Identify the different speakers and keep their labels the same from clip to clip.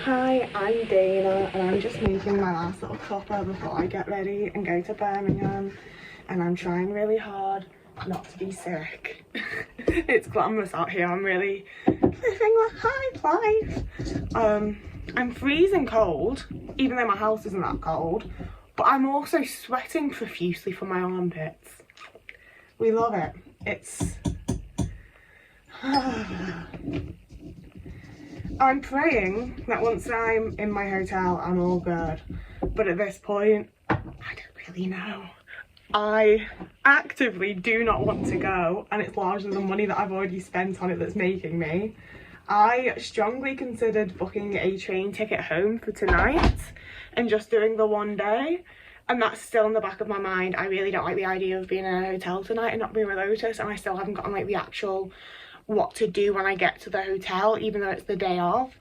Speaker 1: Hi, I'm Dana and I'm just making my last little cuppa before I get ready and go to Birmingham, and I'm trying really hard not to be sick. It's glamorous out here. I'm really living the high life. I'm freezing cold, even though my house isn't that cold, but I'm also sweating profusely from my armpits. We love it. It's I'm praying that once I'm in my hotel, I'm all good. But at this point, I don't really know. I actively do not want to go, and it's largely the money that I've already spent on it that's making me. I strongly considered booking a train ticket home for tonight and just doing the one day. And that's still in the back of my mind. I really don't like the idea of being in a hotel tonight and not being with Otis, and I still haven't gotten like the actual what to do when I get to the hotel, even though it's the day of.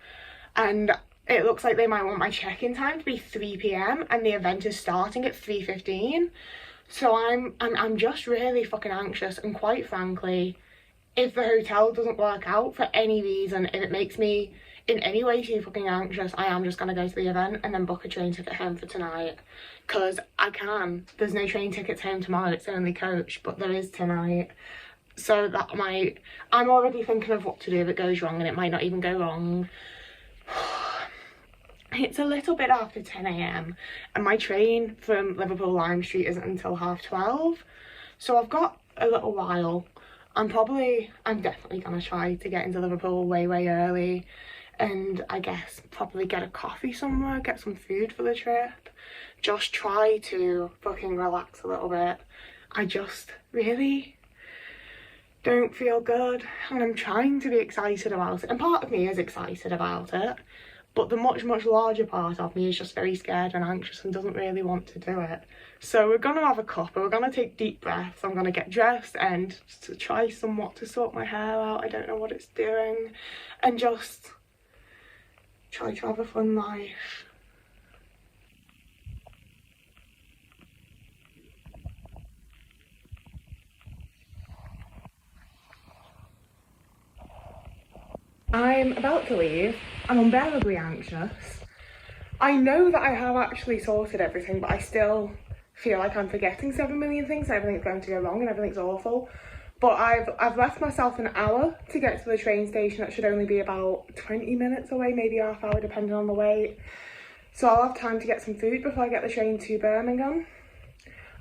Speaker 1: And it looks like they might want my check-in time to be 3 p.m. and the event is starting at 3:15. So I'm just really fucking anxious, and quite frankly, if the hotel doesn't work out for any reason, if it makes me in any way too fucking anxious, I am just gonna go to the event and then book a train ticket home for tonight, because I can. There's no train tickets home tomorrow, it's only coach, but there is tonight. So that might, I'm already thinking of what to do if it goes wrong, and it might not even go wrong. It's a little bit after 10 a.m. and my train from Liverpool Lime Street isn't until 12:30. So I've got a little while. I'm definitely gonna try to get into Liverpool way early, and I guess probably get a coffee somewhere, get some food for the trip. Just try to fucking relax a little bit. I just really don't feel good, and I'm trying to be excited about it, and part of me is excited about it, but the much larger part of me is just very scared and anxious and doesn't really want to do it. So we're gonna have a cuppa, we're gonna take deep breaths, I'm gonna get dressed and to try somewhat to sort my hair out. I don't know what it's doing, and just try to have a fun life. I'm about to leave. I'm unbearably anxious. I know that I have actually sorted everything, but I still feel like I'm forgetting 7 million things, and everything's going to go wrong and everything's awful. But I've left myself an hour to get to the train station. That should only be about 20 minutes away, maybe half hour depending on the wait. So I'll have time to get some food before I get the train to Birmingham.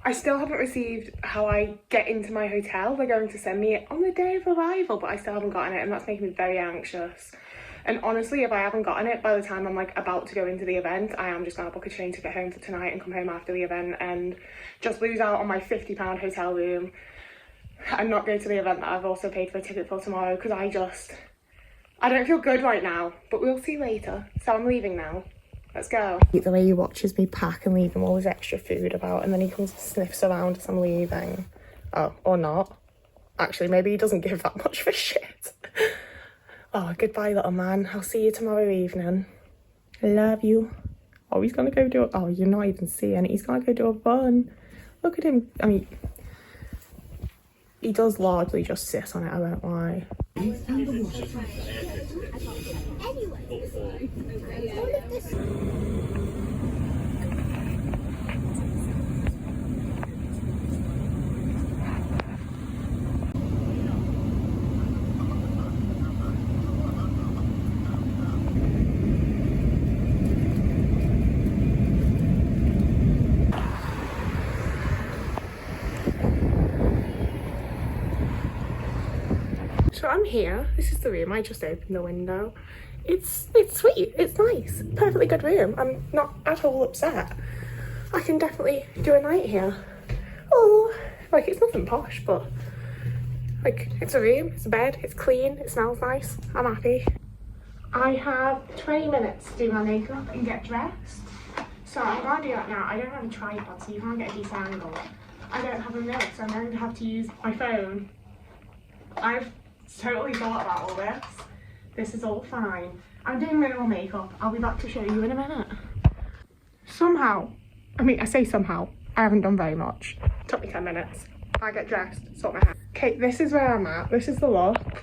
Speaker 1: I still haven't received how I get into my hotel. They're going to send me it on the day of arrival, but I still haven't gotten it, and that's making me very anxious. And honestly, if I haven't gotten it by the time I'm like about to go into the event, I am just gonna book a train to get home for tonight and come home after the event and just lose out on my £50 hotel room and not go to the event that I've also paid for a ticket for tomorrow, because I don't feel good right now, but we'll see later. So I'm leaving now. Let's go. The way he watches me pack and leave him all his extra food about, and then he comes and sniffs around as I'm leaving. Oh, or not. Actually, maybe he doesn't give that much of a shit. Oh, goodbye, little man. I'll see you tomorrow evening. Love you. Oh, he's gonna go do oh, you're not even seeing it. He's gonna go do a run. Look at him. I mean, he does largely just sit on it, I won't lie. So I'm here. This is the room. I just opened the window. It's sweet. It's nice. Perfectly good room. I'm not at all upset. I can definitely do a night here. Oh, like it's nothing posh, but like it's a room. It's a bed. It's clean. It smells nice. I'm happy. I have 20 minutes to do my makeup and get dressed. So I'm gonna do that now. I don't have a tripod, so you can't get a decent angle. I don't have a mirror, so I'm going to have to use my phone. I've totally thought about all this. This is all fine. I'm doing minimal makeup. I'll be back to show you in a minute. Somehow, I say somehow, I haven't done very much. Took me 10 minutes. I get dressed, sort my hair. Okay, this is where I'm at. This is the look.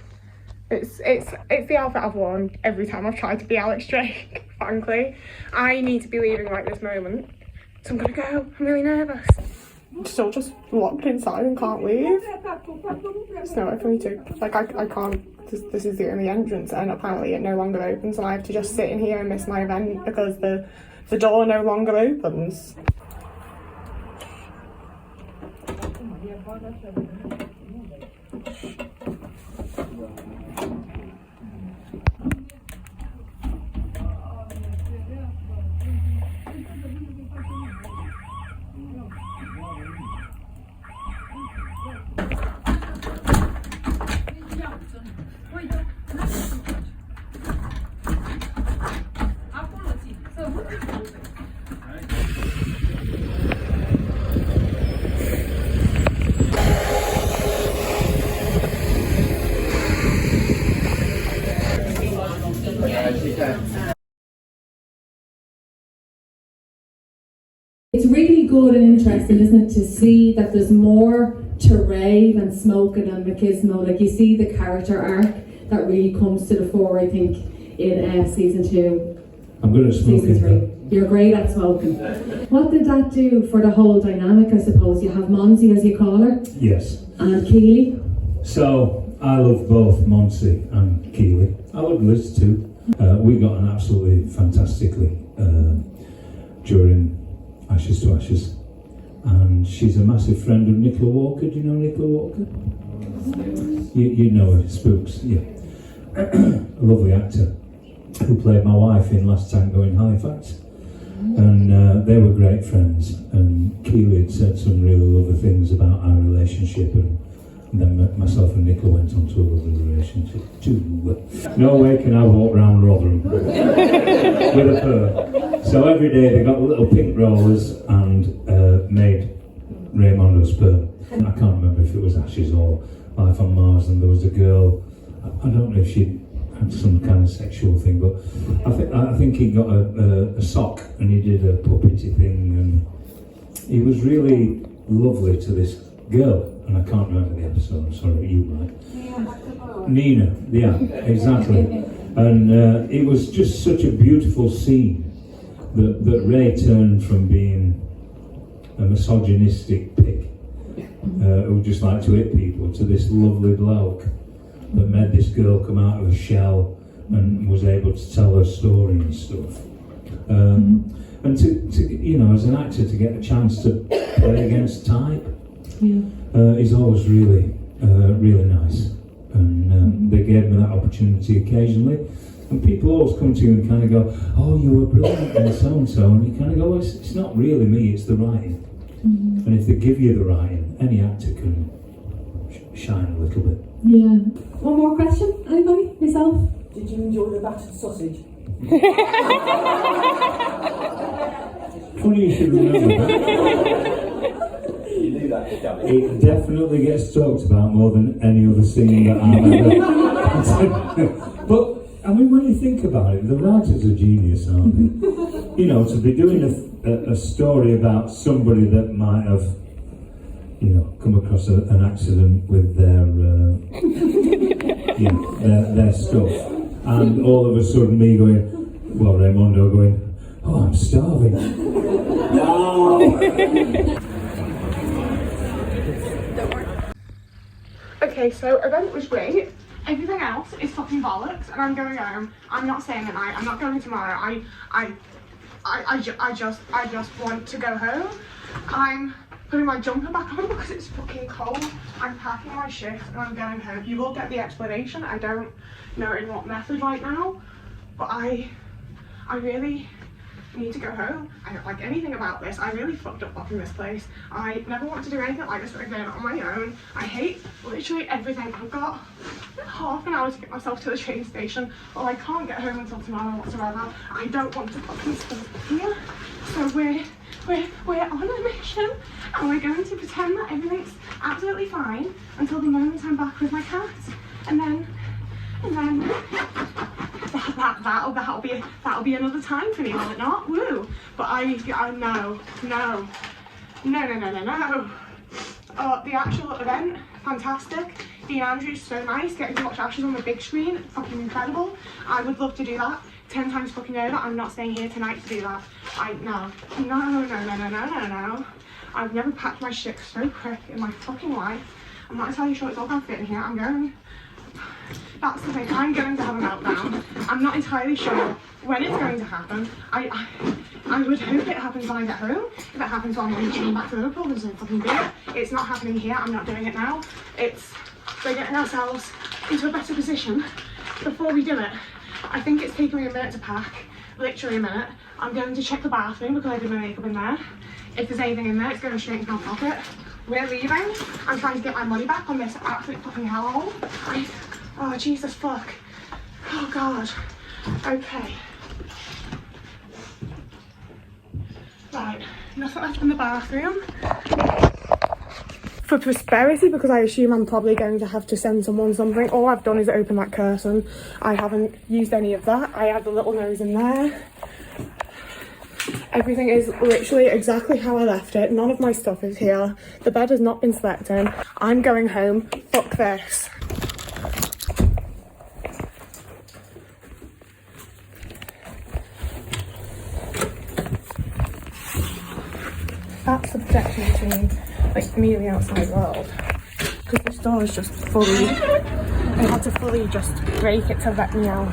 Speaker 1: It's the outfit I've worn every time I've tried to be Alex Drake, frankly. I need to be leaving right this moment. So I'm gonna go. I'm really nervous. I'm still just locked inside and can't leave. There's nowhere for me to. Like, I can't. This is the only entrance, and apparently it no longer opens, and I have to just sit in here and miss my event because the door no longer opens.
Speaker 2: It's really good and interesting, isn't it, to see that there's more to rave and smoking and machismo. Like, you see the character arc that really comes to the fore, I think, in season 2.
Speaker 3: I'm good at smoking.
Speaker 2: Season 3. You're great at smoking. What did that do for the whole dynamic, I suppose? You have Monsi, as you call her.
Speaker 3: Yes.
Speaker 2: And Keely.
Speaker 3: So, I love both Monsi and Keely. I love Liz too. We got on absolutely fantastically during Ashes to Ashes. And she's a massive friend of Nicola Walker. Do you know Nicola Walker? You know her, Spooks, yeah. A lovely actor who played my wife in Last Tango in Halifax. And they were great friends. And Keely had said some really lovely things about our relationship. And then myself and Nicola went on to a lovely relationship too. No way can I walk around Rotherham with a purr. So every day they got little pink rollers and made Raymondo's sperm. I can't remember if it was Ashes or Life on Mars, and there was a girl, I don't know if she had some kind of sexual thing, but I think he got a sock and he did a puppety thing, and he was really lovely to this girl, and I can't remember the episode, I'm sorry, you might. Nina, yeah, exactly. And it was just such a beautiful scene that Ray turned from being a misogynistic pig who just liked to hit people to this lovely bloke that made this girl come out of a shell and was able to tell her story and stuff. And to you know, as an actor, to get a chance to play against type is always really nice. And they gave me that opportunity occasionally. And people always come to you and kind of go, oh, you were brilliant and so, and you kind of go, well, it's not really me, it's the writing. And if they give you the writing, any actor can shine a little bit.
Speaker 2: Yeah. One more question, anybody? Yourself?
Speaker 4: Did you enjoy the battered sausage?
Speaker 3: Funny you should remember that.
Speaker 4: You knew that, didn't
Speaker 3: It definitely gets talked about more than any other scene that I've ever. But I mean, when you think about it, the writers are genius, aren't they? You know, to be doing a story about somebody that might have, you know, come across an accident with their stuff, and all of a sudden me going, well, Raymondo going, oh, I'm starving. No.
Speaker 1: Okay, so event was great. Everything else is fucking bollocks, and I'm going home. I'm not staying at night. I'm not going tomorrow. I just want to go home. I'm putting my jumper back on because it's fucking cold. I'm packing my shit and I'm going home. You will get the explanation. I don't know in what method right now, but I really need to go home. I don't like anything about this. I really fucked up in this place. I never want to do anything like this again on my own. I hate literally everything. I've got half an hour to get myself to the train station, or I can't get home until tomorrow whatsoever. I don't want to fucking stay here. So we're on a mission, and we're going to pretend that everything's absolutely fine until the moment I'm back with my cat, and then that'll be another time for me, will it not? Woo! But no. Oh, the actual event, fantastic. Dean Andrews, so nice. Getting to watch Ashes on the big screen, fucking incredible. I would love to do that 10 times fucking over. I'm not staying here tonight to do that. No. I've never packed my shit so quick in my fucking life. I'm not entirely sure it's all gonna fit in here. That's the thing, I'm going to have a meltdown. I'm not entirely sure when it's going to happen. I would hope it happens when I get home. If it happens while I'm reaching back to Liverpool, there's no fucking deal. It's not happening here, I'm not doing it now. We're getting ourselves into a better position before we do it. I think it's taken me a minute to pack, literally a minute. I'm going to check the bathroom because I did my makeup in there. If there's anything in there, it's going straight into my pocket. We're leaving. I'm trying to get my money back on this absolute fucking hellhole. Oh, Jesus fuck. Oh, God. Okay. Right, nothing left in the bathroom. For prosperity, because I assume I'm probably going to have to send someone something, all I've done is open that curtain. I haven't used any of that. I had the little nose in there. Everything is literally exactly how I left it. None of my stuff is here. The bed has not been slept in. I'm going home. Fuck this. That's the protection between like me and the outside world. Because this door is just fully, I had to fully just break it to let me out.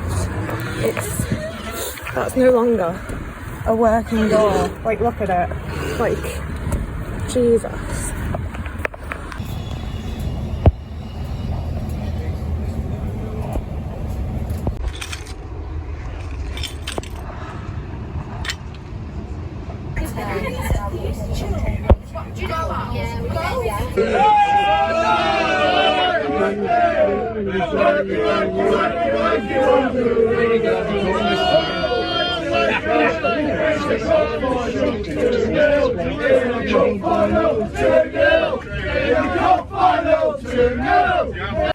Speaker 1: That's no longer a working door. Like, look at it. Like, Jesus.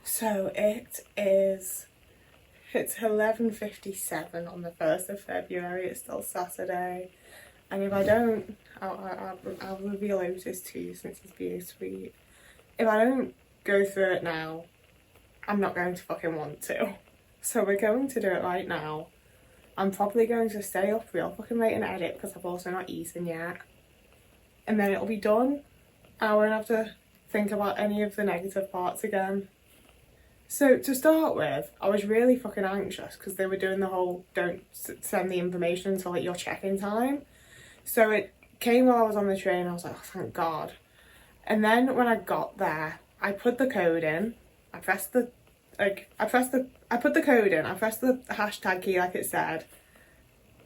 Speaker 1: So it's 11:57 on the 1st of February. It's still Saturday, and if I don't, I'll reveal Otis to you since he's being sweet. If I don't go through it now, I'm not going to fucking want to. So we're going to do it right now. I'm probably going to stay up real fucking late and edit because I've also not eaten yet. And then it'll be done. I won't have to think about any of the negative parts again. So to start with, I was really fucking anxious because they were doing the whole don't send the information until like your check-in time. So it came while I was on the train. I was like, oh, thank God. And then when I got there, I put the code in. I put the code in. I pressed the hashtag key like it said.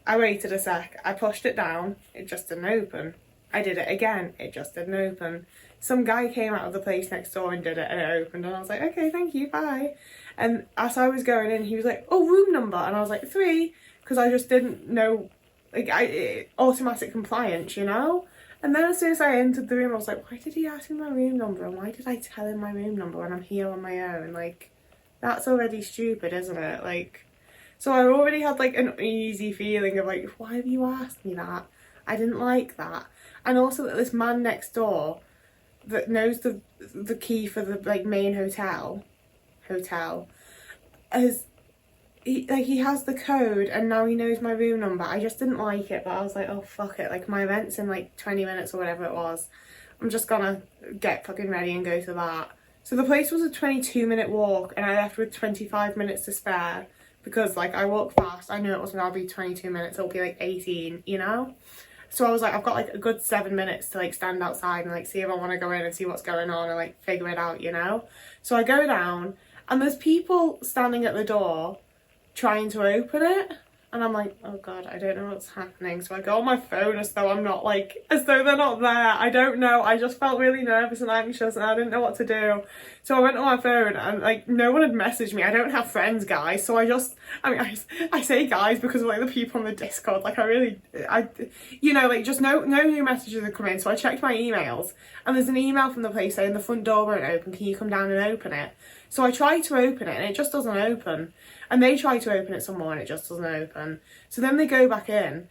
Speaker 1: I waited a sec. I pushed it down. It just didn't open. I did it again. It just didn't open. Some guy came out of the place next door and did it, and it opened, and I was like, okay, thank you, bye. And as I was going in, he was like, oh, room number, and I was like, 3, because I just didn't know, like, automatic compliance, you know? And then as soon as I entered the room, I was like, why did he ask me my room number, and why did I tell him my room number when I'm here on my own? Like, that's already stupid, isn't it? Like, so I already had, like, an uneasy feeling of, like, why have you asked me that? I didn't like that. And also that this man next door that knows the key for the like main hotel he has the code and now he knows my room number. I just didn't like it, but I was like, oh fuck it, like my event's in like 20 minutes or whatever it was. I'm just gonna get fucking ready and go to that. So the place was a 22-minute walk and I left with 25 minutes to spare because like I walk fast. I knew it wasn't gonna be 22 minutes, it'll be like 18, you know? So I was like, I've got like a good 7 minutes to like stand outside and like see if I want to go in and see what's going on and like figure it out, you know? So I go down and there's people standing at the door trying to open it. And I'm like, oh God, I don't know what's happening. So I go on my phone as though I'm not like, as though they're not there. I don't know. I just felt really nervous and anxious and I didn't know what to do. So I went on my phone and like no one had messaged me. I don't have friends, guys. So I say guys because of like the people on the Discord. Like you know, like just no new messages had come in. So I checked my emails and there's an email from the place saying the front door won't open. Can you come down and open it? So I tried to open it and it just doesn't open. And they try to open it some more and it just doesn't open. So then they go back in.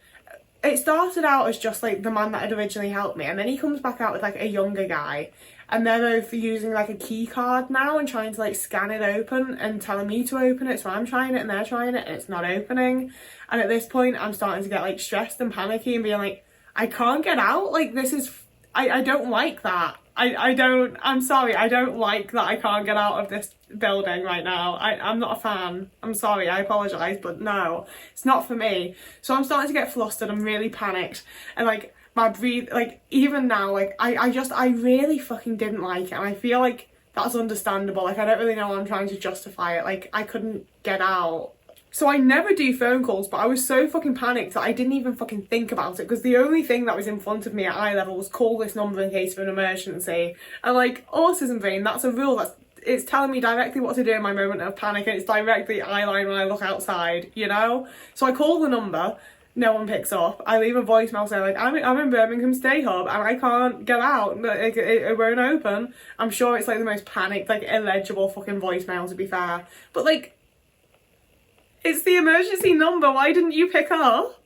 Speaker 1: It started out as just like the man that had originally helped me. And then he comes back out with like a younger guy. and they're both using like a key card now and trying to like scan it open and telling me to open it, so I'm trying it and they're trying it and it's not opening. And at this point I'm starting to get like stressed and panicky and being like, I can't get out, like this is, I don't like that. I'm sorry, I don't like that I can't get out of this building right now. I'm not a fan. I'm sorry, I apologise, but no, it's not for me. So I'm starting to get flustered, I'm really panicked, and like my breathe, like even now, like I really fucking didn't like it, and I feel like that's understandable. Like I don't really know why I'm trying to justify it, like I couldn't get out. So I never do phone calls, but I was so fucking panicked that I didn't even fucking think about it, because the only thing that was in front of me at eye level was call this number in case of an emergency. And like autism brain, that's a rule, it's telling me directly what to do in my moment of panic, and it's directly eye line when I look outside, you know? So I call the number, no one picks up. I leave a voicemail saying like, I'm in Birmingham Stay Hub and I can't get out, like, it won't open. I'm sure it's like the most panicked, like illegible fucking voicemail, to be fair. But like, it's the emergency number, why didn't you pick up?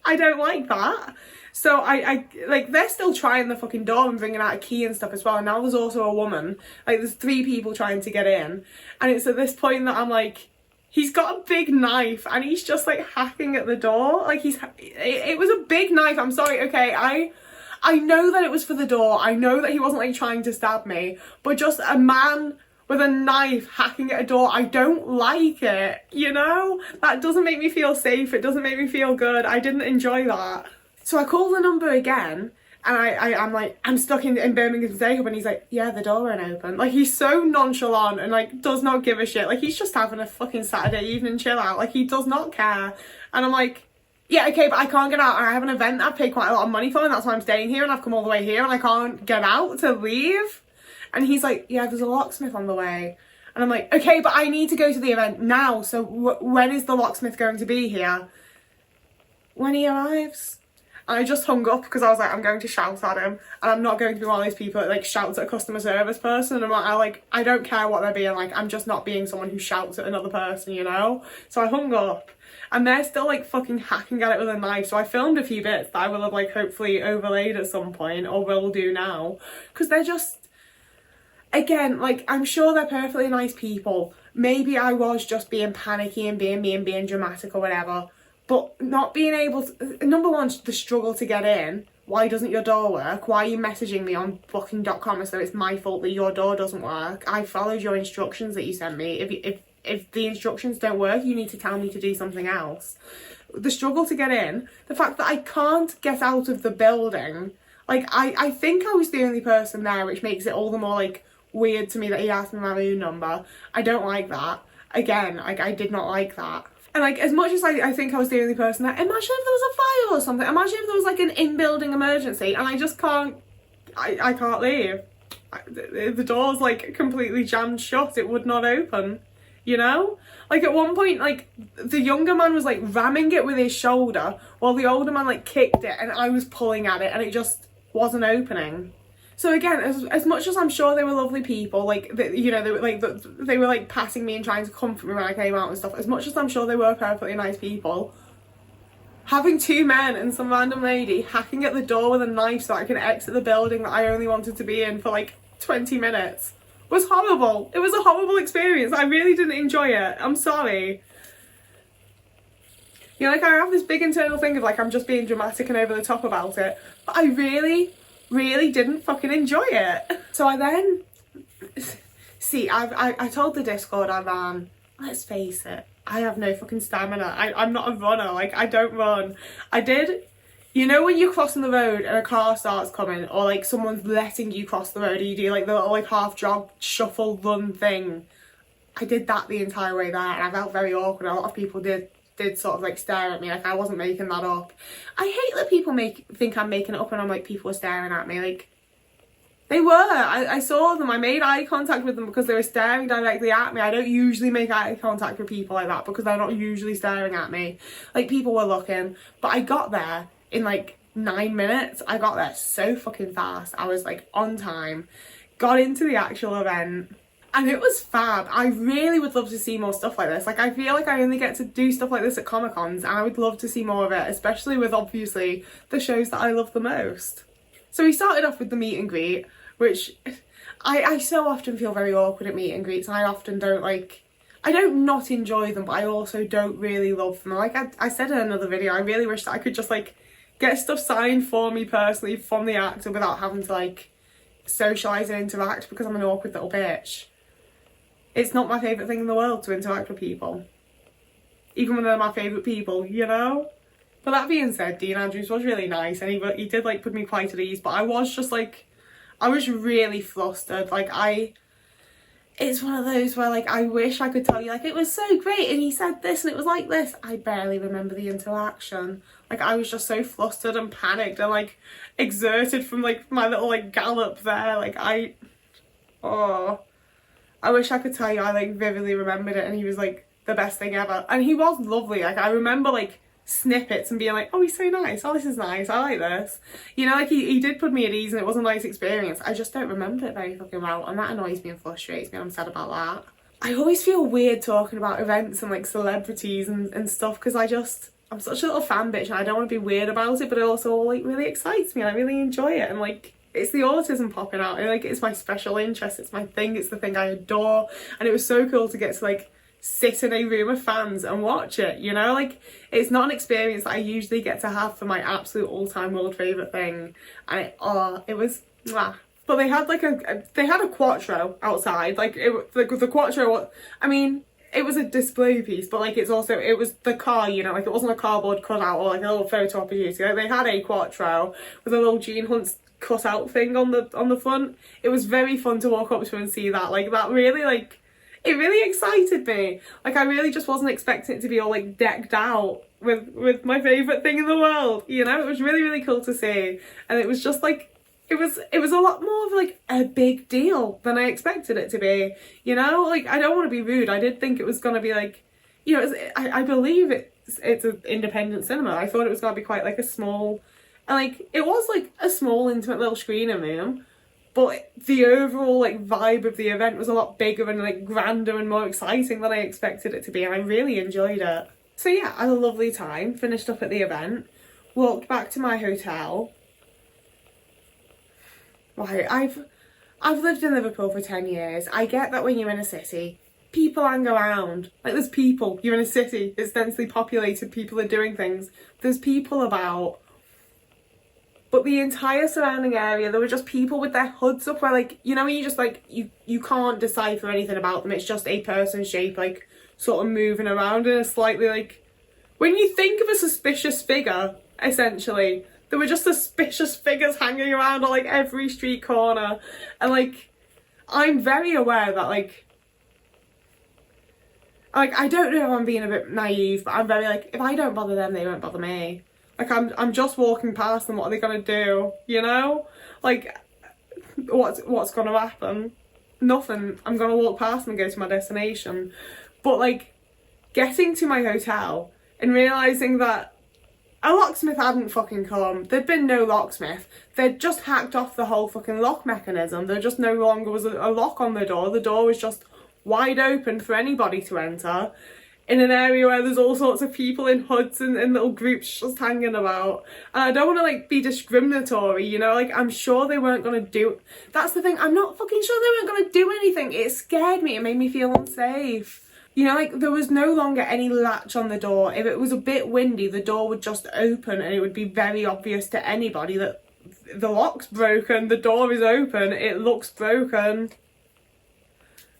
Speaker 1: I don't like that. So I like, they're still trying the fucking door and bringing out a key and stuff as well. And now there's also a woman, like there's 3 people trying to get in. And it's at this point that I'm like, he's got a big knife and he's just like hacking at the door. Like it was a big knife, I'm sorry, okay, I know that it was for the door. I know that he wasn't like trying to stab me, but just a man with a knife hacking at a door, I don't like it, you know? That doesn't make me feel safe, it doesn't make me feel good, I didn't enjoy that. So I call the number again, and I'm like, I'm stuck in Birmingham Stay Hub, and he's like, yeah, the door won't open. Like, he's so nonchalant and like does not give a shit. Like, he's just having a fucking Saturday evening chill out, like he does not care. And I'm like, yeah, okay, but I can't get out, and I have an event that I've paid quite a lot of money for, and that's why I'm staying here, and I've come all the way here, and I can't get out to leave. And he's like, yeah, there's a locksmith on the way. And I'm like, okay, but I need to go to the event now, so when is the locksmith going to be here? When he arrives. And I just hung up because I was like, I'm going to shout at him, and I'm not going to be one of those people that like shouts at a customer service person. And I don't care what they're being like, I'm just not being someone who shouts at another person, you know? So I hung up, and they're still like fucking hacking at it with a knife. So I filmed a few bits that I will have like hopefully overlaid at some point, or will do now, because they're just, again, like, I'm sure they're perfectly nice people. Maybe I was just being panicky and being dramatic or whatever. But not being able to, number one, the struggle to get in. Why doesn't your door work? Why are you messaging me on booking.com as though it's my fault that your door doesn't work? I followed your instructions that you sent me. If the instructions don't work, you need to tell me to do something else. The struggle to get in, the fact that I can't get out of the building. Like, I think I was the only person there, which makes it all the more like weird to me that he asked me my room number. I don't like that. Again, like, I did not like that. And like, as much as I think I was the only person there, imagine if there was a fire or something. Imagine if there was like an in-building emergency and I just can't, I can't leave. The door's like completely jammed shut, it would not open, you know? Like at one point, like the younger man was like ramming it with his shoulder while the older man like kicked it, and I was pulling at it and it just wasn't opening. So again, as much as I'm sure they were lovely people, like, you know, they were like patting me and trying to comfort me when I came out and stuff, as much as I'm sure they were perfectly nice people, having 2 men and some random lady hacking at the door with a knife so I can exit the building that I only wanted to be in for like 20 minutes was horrible. It was a horrible experience. I really didn't enjoy it. I'm sorry. You know, like, I have this big internal thing of like, I'm just being dramatic and over the top about it, but I really didn't fucking enjoy it. So I then, see, I told the Discord I ran, let's face it, I have no fucking stamina. I'm not a runner, like, I don't run. I did, you know when you're crossing the road and a car starts coming, or like someone's letting you cross the road and you do like the little like half jog, shuffle, run thing. I did that the entire way there, and I felt very awkward. A lot of people did sort of like stare at me, like I wasn't making that up. I hate that people think I'm making it up and I'm like, people were staring at me. Like, they were. I saw them, I made eye contact with them because they were staring directly at me. I don't usually make eye contact with people like that because they're not usually staring at me. Like, people were looking, but I got there in like 9 minutes. I got there so fucking fast. I was like on time, got into the actual event, and it was fab. I really would love to see more stuff like this. Like, I feel like I only get to do stuff like this at Comic-Cons, and I would love to see more of it, especially with, obviously, the shows that I love the most. So we started off with the meet and greet, which I so often feel very awkward at meet and greets, and I often don't like, I don't not enjoy them, but I also don't really love them. Like I said in another video, I really wish that I could just like get stuff signed for me personally from the actor without having to like socialise and interact, because I'm an awkward little bitch. It's not my favourite thing in the world to interact with people, even when they're my favourite people, you know? But that being said, Dean Andrews was really nice, and he did like put me quite at ease, but I was just like, I was really flustered. Like it's one of those where like I wish I could tell you like it was so great and he said this and it was like this. I barely remember the interaction. Like I was just so flustered and panicked and like exerted from like my little like gallop there. Like I wish I could tell you I like vividly remembered it, and he was like the best thing ever. And he was lovely. Like I remember like snippets and being like, oh, he's so nice, oh, this is nice, I like this, you know, like he did put me at ease and it was a nice experience. I just don't remember it very fucking well, and that annoys me and frustrates me, and I'm sad about that. I always feel weird talking about events and like celebrities and stuff, because I'm such a little fan bitch and I don't want to be weird about it, but it also like really excites me and I really enjoy it, and like it's the autism popping out, and like it's my special interest, it's my thing, it's the thing I adore, and it was so cool to get to like sit in a room of fans and watch it, you know? Like it's not an experience that I usually get to have for my absolute all-time world favourite thing, and it was mwah. But they had like a quattro outside, like the quattro, I mean it was a display piece, but like it was the car, you know, like it wasn't a cardboard cutout or like a little photo opportunity. Like, they had a quattro with a little Gene Hunt's cut out thing on the front. It was very fun to walk up to and see that. Like that really like, it really excited me. Like I really just wasn't expecting it to be all like decked out with my favourite thing in the world, you know? It was really, really cool to see. And it was just like, it was a lot more of like a big deal than I expected it to be, you know? Like I don't want to be rude, I did think it was going to be like, you know, I believe it's an independent cinema. I thought it was going to be quite like a small, and like it was like a small intimate little screening room, but the overall like vibe of the event was a lot bigger and like grander and more exciting than I expected it to be, and I really enjoyed it. So yeah, I had a lovely time, finished up at the event, walked back to my hotel. Right, I've lived in Liverpool for 10 years. I get that when you're in a city, people hang around. Like there's people, you're in a city, it's densely populated, people are doing things. There's people about. But the entire surrounding area, there were just people with their hoods up where like, you know, when you just like, you can't decipher anything about them. It's just a person shape, like sort of moving around in a slightly like, when you think of a suspicious figure, essentially, there were just suspicious figures hanging around on like every street corner. And like, I'm very aware that like I don't know if I'm being a bit naive, but I'm very like, if I don't bother them, they won't bother me. Like I'm just walking past them, what are they gonna do? You know? Like what's gonna happen? Nothing. I'm gonna walk past them and go to my destination. But like getting to my hotel and realising that a locksmith hadn't fucking come. There'd been no locksmith. They'd just hacked off the whole fucking lock mechanism. There just no longer was a lock on the door. The door was just wide open for anybody to enter, in an area where there's all sorts of people in hoods and little groups just hanging about. And I don't want to like be discriminatory, you know, like I'm sure they weren't going to do, that's the thing, I'm not fucking sure they weren't going to do anything. It scared me, it made me feel unsafe. You know, like there was no longer any latch on the door. If it was a bit windy, the door would just open and it would be very obvious to anybody that the lock's broken, the door is open, it looks broken.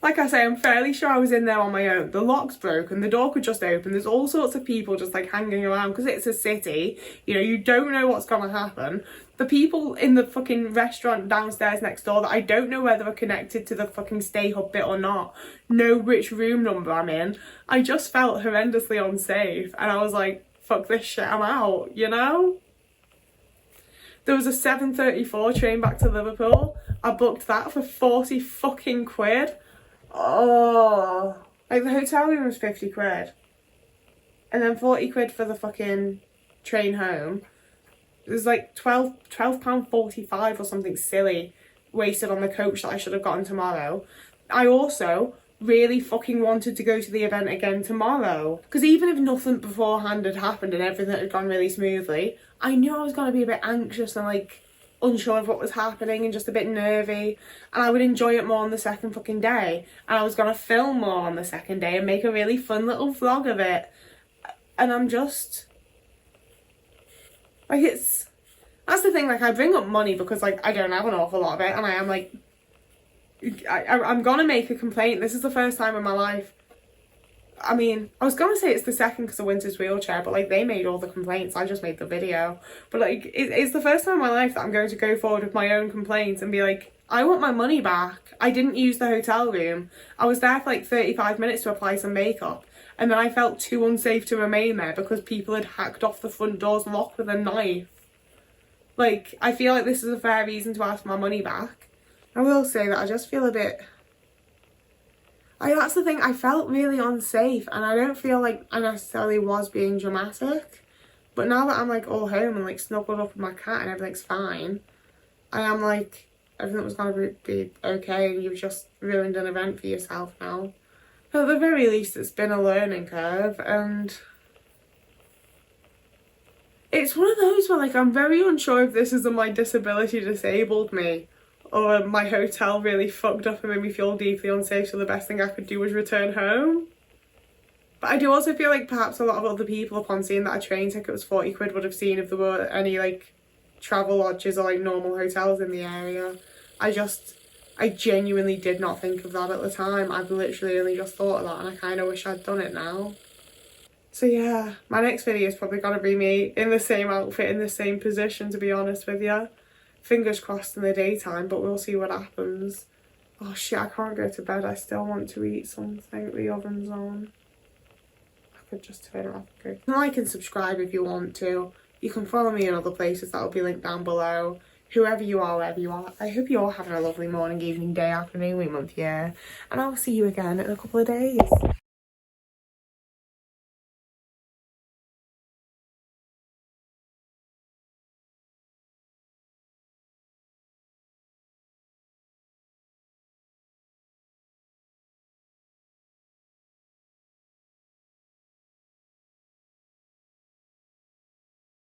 Speaker 1: Like I say, I'm fairly sure I was in there on my own. The lock's broken, the door could just open. There's all sorts of people just like hanging around because it's a city. You know, you don't know what's going to happen. The people in the fucking restaurant downstairs next door that I don't know whether are connected to the fucking Stay Hub bit or not, know which room number I'm in. I just felt horrendously unsafe and I was like, fuck this shit, I'm out, you know? There was a 7:34 train back to Liverpool. I booked that for 40 fucking quid. Oh, like the hotel room was 50 quid and then 40 quid for the fucking train home. It was like £12.45 or something silly wasted on the coach that I should have gotten tomorrow. I also really fucking wanted to go to the event again tomorrow, because even if nothing beforehand had happened and everything had gone really smoothly, I knew I was going to be a bit anxious and like unsure of what was happening and just a bit nervy, and I would enjoy it more on the second fucking day, and I was gonna film more on the second day and make a really fun little vlog of it. And I'm just like, that's the thing, like, I bring up money because, like, I don't have an awful lot of it, and I am like, I'm gonna make a complaint. This is the first time in my life. I mean, I was gonna say it's the second because of Winter's wheelchair, but like, they made all the complaints, I just made the video. But like, it's the first time in my life that I'm going to go forward with my own complaints and be like, I want my money back. I didn't use the hotel room. I was there for like 35 minutes to apply some makeup, and then I felt too unsafe to remain there because people had hacked off the front door's lock with a knife. Like, I feel like this is a fair reason to ask my money back. I will say that I just feel a bit... that's the thing, I felt really unsafe, and I don't feel like I necessarily was being dramatic. But now that I'm like all home and like snuggled up with my cat and everything's fine, I am like, everything was gonna be okay, and you've just ruined an event for yourself now. But at the very least, it's been a learning curve, and it's one of those where like, I'm very unsure if this is my disability disabled me, or my hotel really fucked up and made me feel deeply unsafe, so the best thing I could do was return home. But I do also feel like perhaps a lot of other people, upon seeing that a train ticket was 40 quid, would have seen if there were any like travel lodges or like normal hotels in the area. I genuinely did not think of that at the time. I've literally only just thought of that, and I kind of wish I'd done it now. So yeah, my next video is probably going to be me in the same outfit, in the same position, to be honest with you. Fingers crossed in the daytime, but we'll see what happens. Oh shit, I can't go to bed. I still want to eat something. The oven's on. I could just turn it off. Okay. Like and subscribe if you want to. You can follow me in other places. That'll be linked down below. Whoever you are, wherever you are, I hope you're all having a lovely morning, evening, day, afternoon, week, month, year. And I'll see you again in a couple of days.